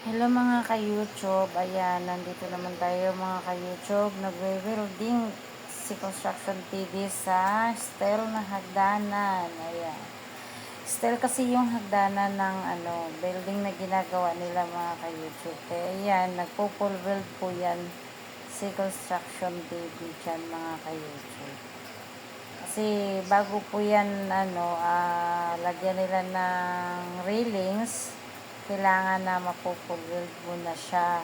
Hello mga ka-YouTube, ayan, nandito naman tayo mga ka-YouTube, nagwe-welding si Construction TV sa steel na hagdanan, ayan. Steel kasi yung hagdanan ng building na ginagawa nila mga ka-YouTube, kaya ayan, nagpo-full weld po yan si Construction TV dyan mga ka-YouTube. Kasi bago po yan, lagyan nila ng railings, kailangan na mapupulweld muna siya.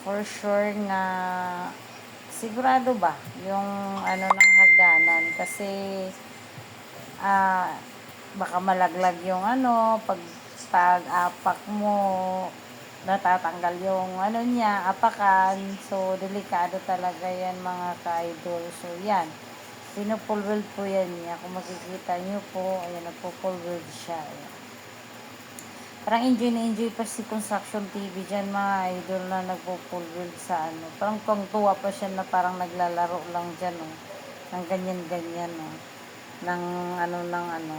For sure na sigurado ba yung ng hagdanan kasi ah, baka malaglag yung pag-apak mo, natatanggal yung niya, apakan. So, delikado talaga yan mga ka-idol. So, yan. Pinupulweld po yan niya. Kung makikita nyo po, ayan, nagpupulweld siya. Ayan. Parang enjoy na enjoy pa si Construction TV dyan mga idol na nagpupulweld sa Parang tuwa pa siya na parang naglalaro lang dyan, ng ganyan-ganyan, ng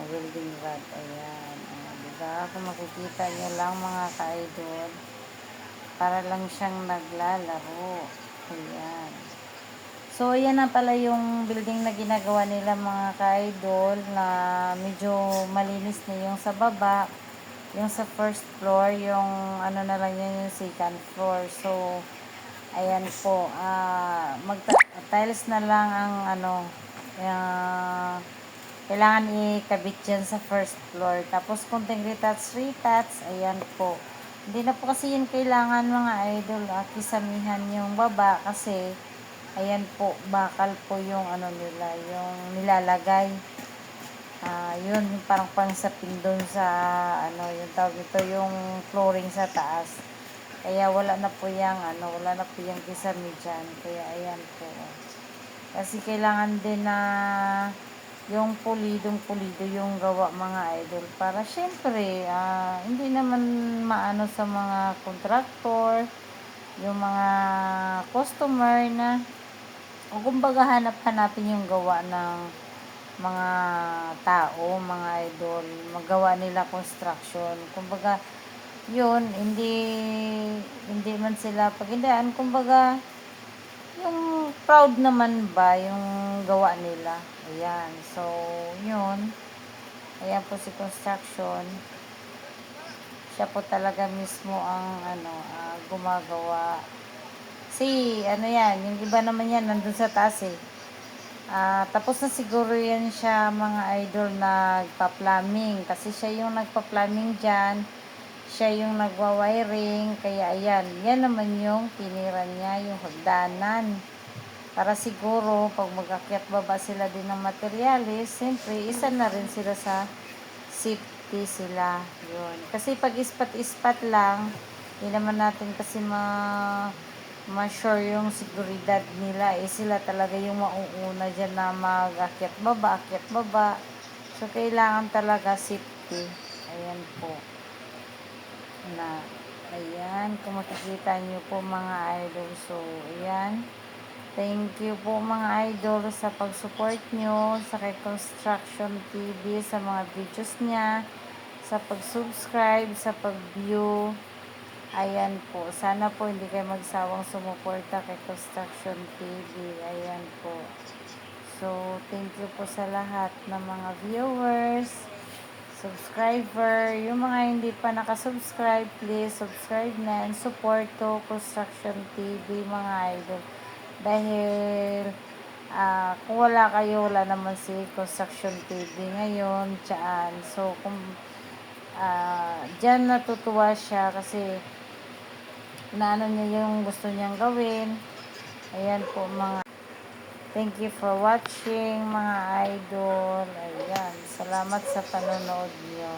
welding rod. Ayan. Ayan, diba? Kung makikita nyo lang mga ka-idol, para lang siyang naglalaro. Ayan. So, ayan na pala yung building na ginagawa nila mga ka-idol na medyo malinis na yung sa baba. Yung sa first floor, yung na lang yan, yung second floor. So, ayan po. Tiles na lang ang kailangan ikabit dyan sa first floor. Tapos, konting retouch, ayan po. Hindi na po kasi yun kailangan mga idol, kisamihan yung baba kasi ayan po, bakal po yung nila, yung nilalagay. Yun, yung parang pangsapin doon sa, yung tawag ito, yung flooring sa taas. Kaya wala na po yung kisame dyan. Kaya ayan po. Kasi kailangan din na yung pulido yung gawa mga idol. Para syempre, hindi naman maano sa mga kontraktor, yung mga customer na o kumbaga hanapin yung gawa ng mga tao, mga idol, magawa nila construction. Kumbaga, yun, hindi man sila pagindaan. Kumbaga, yung proud naman ba yung gawa nila. Ayan. So, yun. Ayan po si construction. Siya po talaga mismo ang gumagawa. Si, yan, yung iba naman yan, nandun sa taas eh. Tapos na siguro yan siya mga idol nagpa-plumbing. Kasi siya yung nagpa-plumbing dyan. Siya yung nagwa-wiring. Kaya ayan, yan naman yung tinira niya, yung hagdanan. Para siguro, pag mag-akyat baba sila din ng materialis, siyempre, isa na rin sila sa safety sila. Yun. Kasi pag ispat-ispat lang, hindi naman natin kasi ma-sure yung seguridad nila. Sila talaga yung mauuna dyan na mag-akyat baba. So, kailangan talaga safety. Ayan po. Ayan, kung makikita nyo po mga idol. So, ayan. Thank you po mga idol sa pag-support nyo sa kay Construction TV, sa mga videos niya, sa pag-subscribe, sa pag-view. Ayan po. Sana po hindi kayo magsawang sumuporta kay Construction TV. Ayan po. So, thank you po sa lahat ng mga viewers, subscriber. Yung mga hindi pa nakasubscribe, please subscribe na and support to Construction TV mga idol. Dahil kung wala kayo, wala naman si Construction TV ngayon dyan. So, kung dyan natutuwa siya kasi naano niya yung gusto niyang gawin. Ayan po mga thank you for watching mga idol. Ayan, salamat sa panonood niyo.